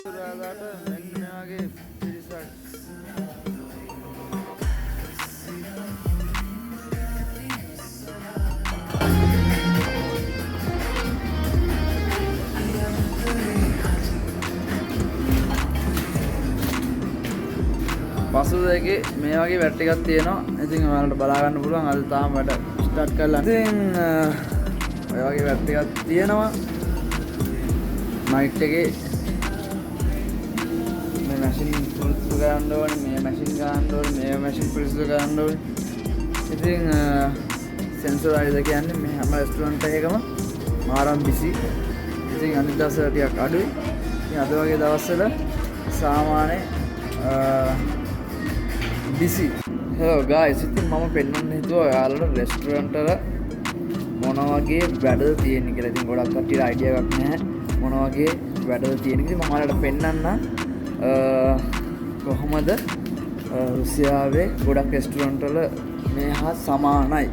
සුරාදාට මෙන්න මේ වගේ පිරිසක් පසුදෙකේ මේ වගේ වැඩ ටිකක් තියෙනවා. ඉතින් ඔයාලට බලා ගන්න පුළුවන්. අද තාම වැඩ ස්ටාර්ට් කරලා. ඉතින් ඔය වගේ වැඩ ටිකක් තියෙනවා. නයිට් එකේ මේ මැෂින් පිරිසිදු කරන්න ඕනේ, මේ මැෂින් ගන්න ඕනේ, මේ මැෂින් පිරිසිදු කරන්න ඕනේ. ඉතින් සෙන්සරයිසර් කියන්නේ මේ හැම රෙස්ටුරන්ට් එකකම මාරම් බිසි. ඉතින් අනිත් දවස්වල ටිකක් අඩුයි. ඉතින් අද වගේ දවස්වල සාමාන්‍ය busy. Hello guys, ඉතින් මම පෙන්වන්න හිතුවා ඔයාලට රෙස්ටුරන්ට් වල මොන වගේ වැඩද තියෙන්නේ කියලා. ඉතින් ගොඩක් කට්ටියට අයිඩියා එකක් නැහැ මොන වගේ වැඩද තියෙන්නේ. ඉතින් මම ඔයාලට පෙන්වන්න කොහොමද රුසියාවේ ගොඩක් රෙස්ටුරන්ට් වල මේ හා සමානයි.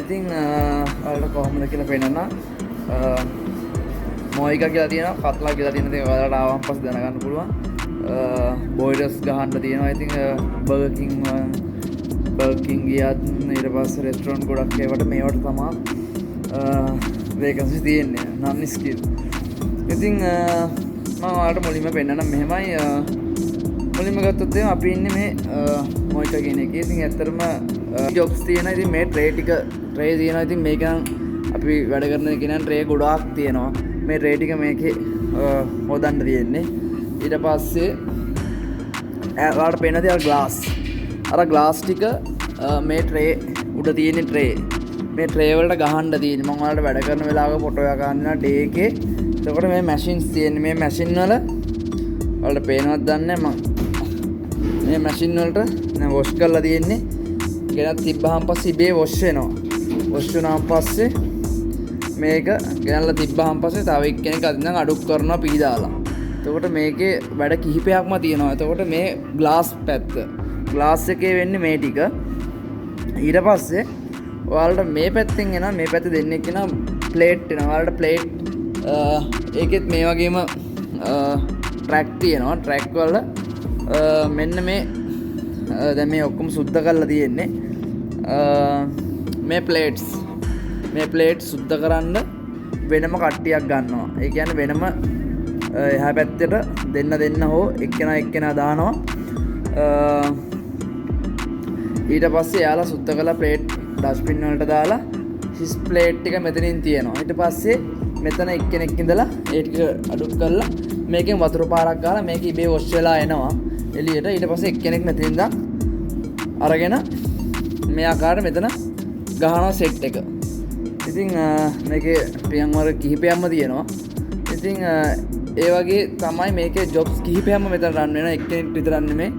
ඉතින් ඔයාලට කොහොමද කියලා පෙන්වන්න. මොයිකා කියලා තියෙනවා, කත්ලා කියලා තියෙනවා. ඉතින් ඔයාලට ආවම පස්සේ දැනගන්න පුළුවන්. බොයිලර්ස් ගහන්න තියෙනවා. ඉතින් බර්ගර් කිං ගියත් ඊට පස්සේ රෙස්ටුරන්ට් ගොඩක් ඒවට මේවට තමයි වේකන්සි තියෙන්නේ, නන් ස්කිල්. ඉතින් මම ඔයාලට මුලින්ම පෙන්නන්නම් මෙහෙමයි. මුලින්ම ගත්තොත් එහෙනම් අපි ඉන්නේ මේ මොයිකා කියන එකේ. ඉතින් ඇත්තටම ජොබ්ස් තියෙනවා. ඉතින් මේ ට්‍රේ තියෙනවා. ඉතින් මේක නම් අපි වැඩ කරන එකේ නම් ට්‍රේ ගොඩාක් තියෙනවා. මේ ට්‍රේ ටික මේකේ හොදන්න තියෙන්නේ. ඊට පස්සේ ඔයාලට පේන දේ අර ග්ලාස් ටික මේ ට්‍රේ උඩ තියෙන ට්‍රේ. මේ ට්‍රේ වලට ගහන්න තියෙන්නේ. මම ඔයාලට වැඩ කරන වෙලාවක ෆොටෝ එකක් ගන්නවා ඩේ එකේ. එතකොට මේ මැෂින්ස් තියෙන්නේ. මේ මැෂින් වල ඔයාලට පේනවද දන්නේ නැහැ. මේ මැෂින් වලට දැන් වොෂ් කරලා තියෙන්නේ. ගෙනත් තිබ්බහම පස්සේ ඉබේ වොෂ් වෙනවා. වොෂ් වුණාන් පස්සේ මේක ගෙනල්ලා තිබ්බහම පස්සේ තව එක්කෙනෙක් අදින් අඩු කරනවා පී දාලා. එතකොට මේකේ වැඩ කිහිපයක්ම තියෙනවා. එතකොට මේ ග්ලාස් පැත්ත. ග්ලාස් එකේ වෙන්නේ මේ ටික. ඊට පස්සේ ඔයාලට මේ පැත්තෙන් එනවා, මේ පැත්ත දෙන්නෙක් එනවා ප්ලේට් එනවා. ඔයාලට ප්ලේට් ඒකෙත් මේ වගේම ට්‍රැක් තියෙනවා. ට්‍රැක් වල මෙන්න මේ දැන් මේ ඔක්කොම සුද්ධ කරලා තියෙන්නේ. මේ ප්ලේට්ස් සුද්ධ කරන්න වෙනම කට්ටියක් ගන්නවා. ඒ කියන්නේ වෙනම එහා පැත්තට දෙන්න හෝ එක්කෙනා දානවා. ඊට පස්සේ යාලා සුද්ධ කළ ප්ලේට් ඩස්ට්බින් වලට දාලා හිස් ප්ලේට් එක මෙතනින් තියෙනවා. ඊට පස්සේ මෙතන එක්කෙනෙක් ඉඳලා ඒ ටික අඩු කරලා මේකෙන් වතුර පාරක් ගාලා මේක ඉබේ වොෂ් වෙලා එනවා එළියට. ඊට පස්සේ එක්කෙනෙක් මෙතනින් ඉඳන් අරගෙන මේ ආකාරයට මෙතන ගහනවා සෙට් එක. ඉතින් මේකේ පියන්වර කිහිපයක්ම තියෙනවා. ඉතින් ඒ වගේ තමයි මේකේ ජොබ්ස් කිහිපයක්ම මෙතන රන් වෙනවා. එක්කෙනෙක් විතරක් නෙමෙයි.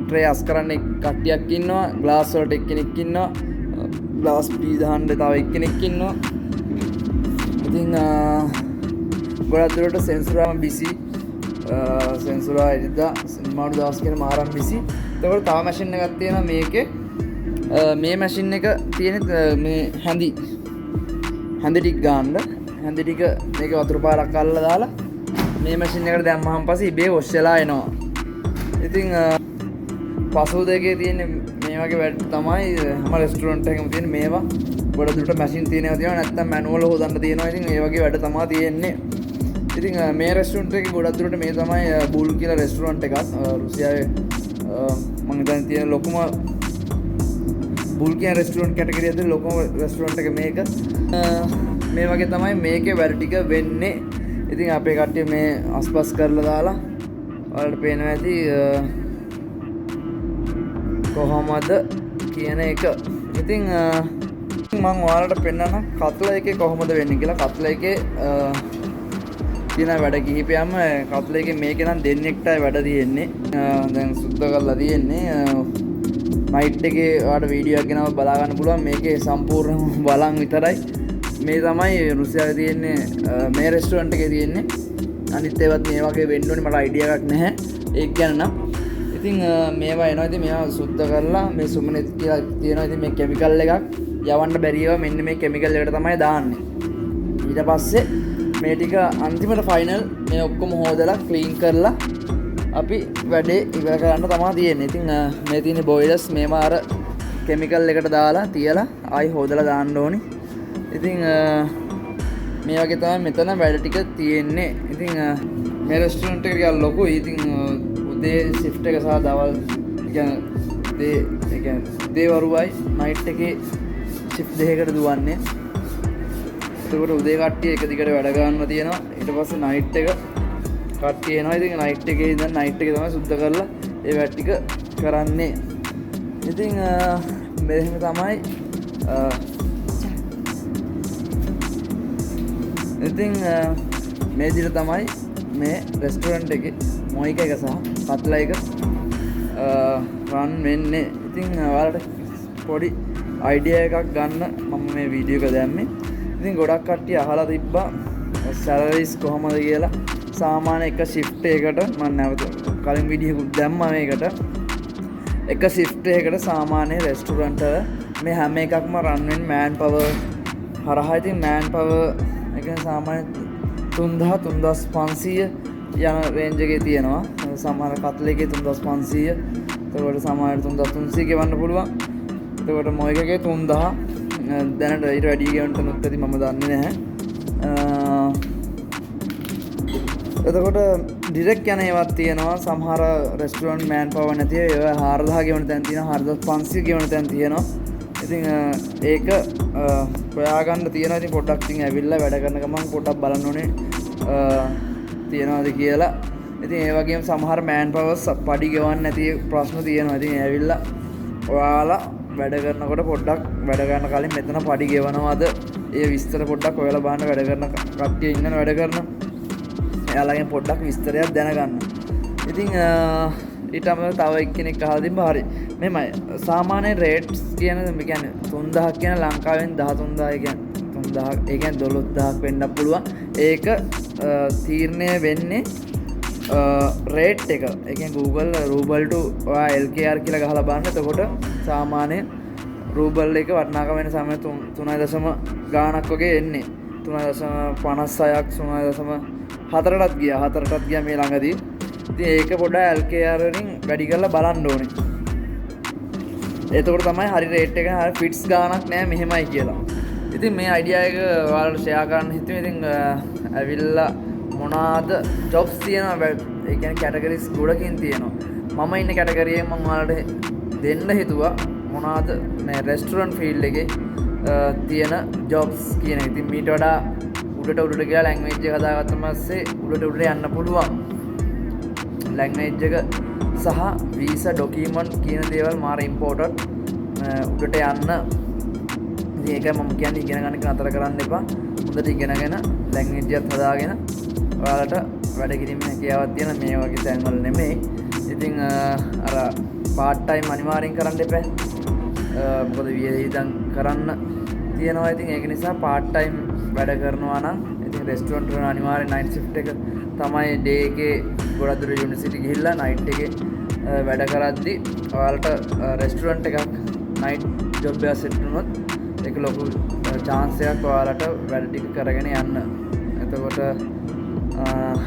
ට්‍රේ අස් කරන්න කට්ටියක් ඉන්නවා. ග්ලාස් වලට එක්කෙනෙක් ඉන්නවා. ග්ලාස් පී දාන්න තව එක්කෙනෙක් ඉන්නවා. ඉතින් ගොඩක් දුරට සෙන්සුරාම බිසි. සෙන්සුරා එදිලා මාරු දවස් කියන මාරම් බිසි. එතකොට තව මැෂින් එකක් තියෙනවා මේකේ. මේ මැෂින් එක තියෙන මේ හැඳි ටික ගන්න. හැඳි ටික මේක වතුර පාරක් අල්ලලා දාලා මේ මැෂින් එකට දැම්මහම පස්සේ ඉබේ වොෂ් වෙලා එනවා. ඉතින් පසුදෙකේ තියෙන මේ වගේ වැඩ තමයි හැම රෙස්ටුරන්ට් එකකම තියෙන මේවා. ගොඩ දුරට මැෂින් තියෙනවා නැත්නම් මැනුවල් හොදන්න තියෙනවා. ඉතින් ඒ වගේ වැඩ තමයි තියෙන්නේ. ඉතින් මේ රෙස්ටුරන්ට් එකේ ගොඩක් දුරට මේ තමයි බුල් කියලා රෙස්ටුරන්ට් එකක්. රුසියාවේ මම හිතන්නේ තියෙන ලොකුම බුල් කියන රෙස්ටුරන්ට් කැටගරිය ඇතුලේ ලොකුම රෙස්ටුරන්ට් එක මේක. මේ වගේ තමයි මේකේ වැඩ ටික වෙන්නේ. ඉතින් අපේ කට්ටිය මේ අස්පස් කරලා දාලා ඔයාලට පේනවා ඇති කොහොමද කියන එක. ඉතින් මම ඔයාලට පෙන්නන්න කත්ලා එකේ කොහොමද වෙන්නේ කියලා. කත්ලා එකේ තියෙන වැඩ කිහිපයක්ම කත්ලා එකේ මේකේ නම් දෙන්නෙක්ටයි වැඩ තියෙන්නේ. දැන් සුද්ධ කරලා තියෙන්නේ. නයිට් එකේ ඔයාලට වීඩියෝ එකක් ගෙනව බලා ගන්න පුළුවන්. මේකේ සම්පූර්ණ බලන් විතරයි. මේ තමයි රුසියාවේ තියෙන්නේ මේ රෙස්ටුරන්ට් එකේ තියෙන්නේ. අනිත් ඒවත් මේ වගේ වෙන්න ඕනේ. මට අයිඩියා එකක් නැහැ ඒක ගැන නම්. ඉතින් මේවා එනවා. ඉතින් මේවා සුද්ධ කරලා මේ සුමනෙත් කියලා තියෙනවා. ඉතින් මේ කිමිකල් එකක් යවන්න බැරිව මෙන්න මේ කිමිකල් එකට තමයි දාන්නේ. ඊට පස්සේ මේ ටික අන්තිමට ෆයිනල් මේ ඔක්කොම හොදලා ක්ලීන් කරලා අපි වැඩේ ඉවර කරන්න තමයි තියෙන්නේ. ඉතින් මේ තියෙන බොයිලර්ස් මේව අර කෙමිකල් එකට දාලා තියලා ආයි හොදලා දාන්න ඕනි. ඉතින් මේ වගේ තමයි මෙතන වැඩ ටික තියෙන්නේ. ඉතින් මේ රෙස්ටොරන්ට් එක ටිකක් ලොකුයි. ඉතින් උදේ shift එක සහ දවල් දේ වරුවයි නයිට් එකේ shift දෙකකට දුවන්නේ. එතකොට උදේ කට්ටිය එක දිගට වැඩ ගන්න තියෙනවා. ඊට පස්සේ නයිට් එක කට්ටිය එනවා. ඉතින් නයිට් එකේ ඉඳන් නයිට් එක තමයි සුද්ධ කරලා ඒ වැඩ ටික කරන්නේ. ඉතින් මෙහෙම තමයි ඉතින් මේ විදිහට තමයි මේ රෙස්ටොරන්ට් එකේ මොයික එක සහ කත්ලා එක රන් වෙන්නේ. ඉතින් ඔයාලට පොඩි අයිඩියා එකක් ගන්න මම මේ වීඩියෝ එක දැම්මේ. ඉතින් ගොඩක් කට්ටිය අහලා තිබ්බා සැලරිස් කොහමද කියලා. සාමාන්‍ය එක shift එකකට මම නැවත කලින් වීඩියෝ එකක් දැම්මා මේකට. එක shift එකකට සාමාන්‍ය රෙස්ටොරන්ට් වල මේ හැම එකක්ම රන් වෙන්නේ man power හරහා. ඉතින් man power එක සාමාන්‍ය 3500 යන රේන්ජ් එකේ තියෙනවා. සමහර කත්ලේකේ 3500, එතකොට සමහර 3300 ගෙවන්න පුළුවන්. එතකොට මොයික එකේ 3000 දැනට ඊට වැඩි ගෙවන්න තනුත් ඇති මම දන්නේ නැහැ. එතකොට ඩිරෙක්ට් යන ඒවාත් තියෙනවා. සමහර රෙස්ටොරන්ට් මෑන් පවර් නැති ඒවා 4000 ගෙවන තැන් තියෙනවා, 4500 ගෙවන තැන් තියෙනවා. ඉතින් ඒක හොයාගන්න තියෙනවා. ඉතින් පොඩ්ඩක් ඉතින් ඇවිල්ලා වැඩ කරන ගමන් පොඩ්ඩක් බලන්න ඕනේ තියනවාද කියලා. ඉතින් ඒ වගේම සමහර මෑන් පවර්ස් පඩි ගෙවන්න නැති ප්‍රශ්න තියෙනවා. ඉතින් ඇවිල්ලා ඔයාලා වැඩ කරනකොට පොඩ්ඩක් වැඩ ගන්න කලින් මෙතන පඩි ගෙවනවාද ඒ විස්තර පොඩ්ඩක් ඔයාලා බලන්න. වැඩ කරන කට්ටිය ඉන්නන වැඩ කරන එයාලගෙන් පොඩ්ඩක් විස්තරයක් දැනගන්න. ඉතින් ඊට අමතරව තව එක්කෙනෙක් අහලා තිබ්බා. හරි මෙහෙමයි සාමාන්‍ය රේට්ස් කියන මේ කියන්නේ 3000ක් කියන ලංකාවෙන් 13000 කියන්නේ 3000 ඒ කියන්නේ 12000ක් වෙන්නත් පුළුවන්. ඒක තීරණය වෙන්නේ රේට් එක. ඒ කියන්නේ Google ruble to LKR කියලා ගහලා බලන්න. එතකොට සාමාන්‍ය රූබල් එක වටිනාකම වෙන සමය 3 ගාණක් වගේ එන්නේ. 3.56ක් 3.4ටත් ගියා මේ ළඟදී. ඉතින් ඒක පොඩ්ඩක් LKR වලින් වැඩි කරලා බලන්න ඕනේ. එතකොට තමයි හරි රේට් එක හරි ෆිට්ස් ගාණක් නෑ මෙහෙමයි කියලා. ඉතින් මේ අයිඩියා එක ඔයාලට ෂෙයා කරන්න හිතුවේ. ඉතින් ඇවිල්ලා මොනවාද ජොබ්ස් තියෙනවා. ඒ කියන්නේ කැටගරිස් ගොඩකින් තියෙනවා. මම ඉන්න කැටගරියෙන් මම ඔයාලට දෙන්න හිතුවා මොනවාද මේ රෙස්ටොරන්ට් ෆීල්ඩ් එකේ තියෙන ජොබ්ස් කියන එක. ඉතින් මීට වඩා උඩට ගියා ලැන්ග්වේජ් එක හදාගත්ත පස්සේ උඩට යන්න පුළුවන්. ලැන්ග්වේජ් එක සහ වීසා ඩොකියුමන්ට් කියන දේවල් මාර ඉම්පෝර්ටන්ට්. උඩට යන්න ඉතින් ඒකයි මම කියන්නේ ඉගෙන ගන්න එක නතර කරන්න එපා. හොඳට ඉගෙනගෙන ලැන්ග්වේජ් එකත් හදාගෙන ඔයාලට වැඩ කිරීමේ හැකියාවක් තියෙන මේ වගේ තැන්වල නෙමෙයි. ඉතින් අර පාර්ට් ටයිම් අනිවාර්යෙන් කරන්න එපා. මොකද වියදම් කරන්න තියෙනවා. ඉතින් ඒක නිසා පාර්ට් ටයිම් වැඩ කරනවා නම් ඉතින් රෙස්ටොරන්ට් වල අනිවාර්යෙන් නයිට් shift එක තමයි ඩේ එකේ ගොඩක් යුනිවර්සිටි ගිහිල්ලා නයිට් එකේ වැඩ කරද්දි ඔයාලට රෙස්ටොරන්ට් එකක් නයිට් ජොබ් එක සෙට් වුණොත් ඒක ලොකු chance එකක් ඔයාලට වැඩ ටික කරගෙන යන්න. එතකොට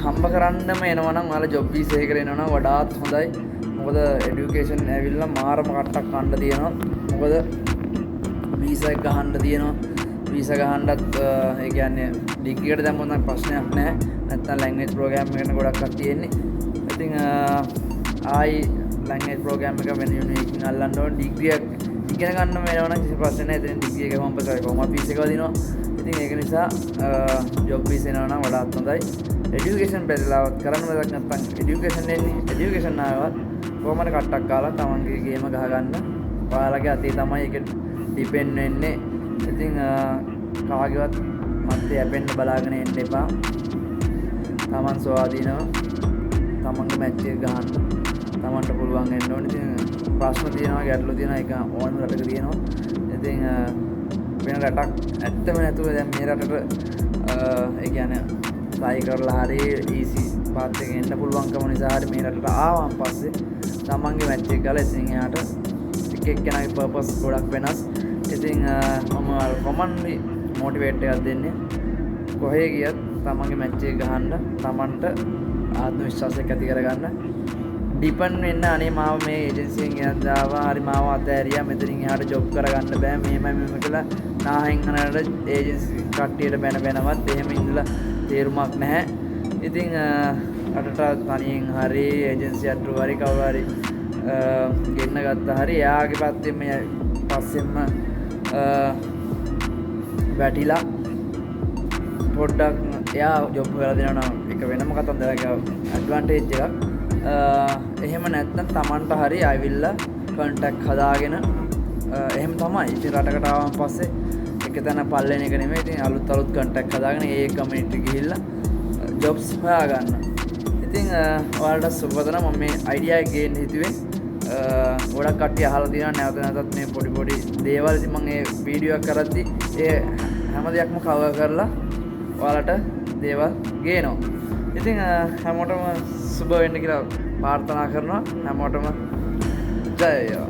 හම්බ කරන්නම එනවා නම් ඔයාලා ජොබ් වීසා එකකට එනවා නම් වඩාත් හොඳයි. මොකද এডুকেෂන් ඇවිල්ලා මාරම කට්ටක් ගන්න තියෙනවා. මොකද වීසා එක ගහන්න තියෙනවා. වීසා ගහන්නත් ඒ කියන්නේ ඩිග්‍රී එකට දැම්මොත් නම් ප්‍රශ්නයක් නැහැ. නැත්නම් ලැන්ග්වේජ් ප්‍රෝග්‍රෑම් එකකට ගොඩක් කට්ටිය එන්නේ. ඉතින් ආයි ලැන්ග්වේජ් ප්‍රෝග්‍රෑම් එක වෙන යුනිවර්සිටි එකකින් අල්ලන්න ඕන. ඩිග්‍රී එක ඉගෙන ගන්න වෙනවා නම් කිසි ප්‍රශ්නයක් නැහැ. ඉතින් ඩිග්‍රී එක කොහොමද කොහොමද ෆීස් එක වදිනවා. ඉතින් ඒක නිසා ජොබ් වීසා එනවා නම් වඩාත් හොඳයි. එඩියුකේෂන් බැලලාවත් කරන්න වැඩක් නැත්නම් එඩියුකේෂන් එන්නේ. එඩියුකේෂන් ආවත් කොහොමද කට්ටක් කාලා තමන්ගේ ගේම ගහ ගන්න. ඔයාලගේ අතේ තමයි ඒක ඩිපෙන්ඩ් වෙන්නේ. ඉතින් කාගේවත් මත්තේ යැපෙන්න බලාගෙන ඉන්න එපා. තමන් ස්වාධීනව තමන්ගේ මැච් එක ගහන්න තමන්ට පුළුවන් වෙන්න ඕනේ. ඉතින් ප්‍රශ්න තියෙනවා, ගැටලු තියෙනවා, ඒක ඕනම රටක තියෙනවා. ඉතින් වෙන රටක් ඇත්තම නැතුව දැන් මේ රටට ඒ කියන්නේ ට්‍රයි කරලා හරි ඊසි පාත් එකේ එන්න පුළුවන්කම නිසා හරි මේ රටට ආවම පස්සේ තමන්ගේ මැච් එක ගාලා ඉතින් එයාට එක එක්කෙනාගේ පර්පස් ගොඩක් වෙනස්. ඉතින් මම කොමන්ලි මොටිවේට් එකක් දෙන්නේ කොහේ ගියත් තමන්ගේ මැච් එක ගහන්න තමන්ට ආත්ම විශ්වාසයක් ඇති කරගන්න ඩිපෙන්ඩ් වෙන්න අනේ මාව මේ ඒජන්සියෙන් ගෙනත් ආවා හරි මාව අතෑරියා මෙතනින් එහාට ජොබ් කරගන්න බෑ මෙහෙම කියලා නාහෙන් අනකට ඒජන්සි කට්ටියට බැනවත් එහෙම ඉඳලා තේරුමක් නැහැ. ඉතින් අරට තනියෙන් හරි ඒජන්සි අට්ටු හරි කවුරු හරි ගෙන්න ගත්තා හරි එයාගේ පැත්තෙන් මේ පස්සෙන්ම වැටිලා පොඩ්ඩක් එයා ජොබ් කරලා දෙනවා නම් ඒක වෙනම කතන්දරයක් ඇඩ්වාන්ටේජ් එකක්. එහෙම නැත්නම් Tamanට හරි ආවිල්ලා කන්ටැක්ට් හදාගෙන එහෙම තමයි. ඉතින් රටකට ආවම පස්සේ එක තැන පල්ලෙන එක නෙමෙයි. ඉතින් අලුත් කන්ටැක්ට් හදාගෙන ඒ කමියුනිටි ගිහිල්ලා ජොබ්ස් හොයාගන්න. ඉතින් ඔයාලට සුබපතන මම මේ අයිඩියා එක ගේන්න හිතුවේ. ගොඩක් කට්ටිය අහලා තියෙනවා නැවත මේ පොඩි දේවල්. ඉතින් මම මේ වීඩියෝ එක කරද්දි ඒ හැම දෙයක්ම කවර් කරලා ඔයාලට දේවල් ගේනවා. ඉතින් හැමෝටම සුබ වෙන්න කියලා ප්‍රාර්ථනා කරනවා. හැමෝටම ජය වේවා.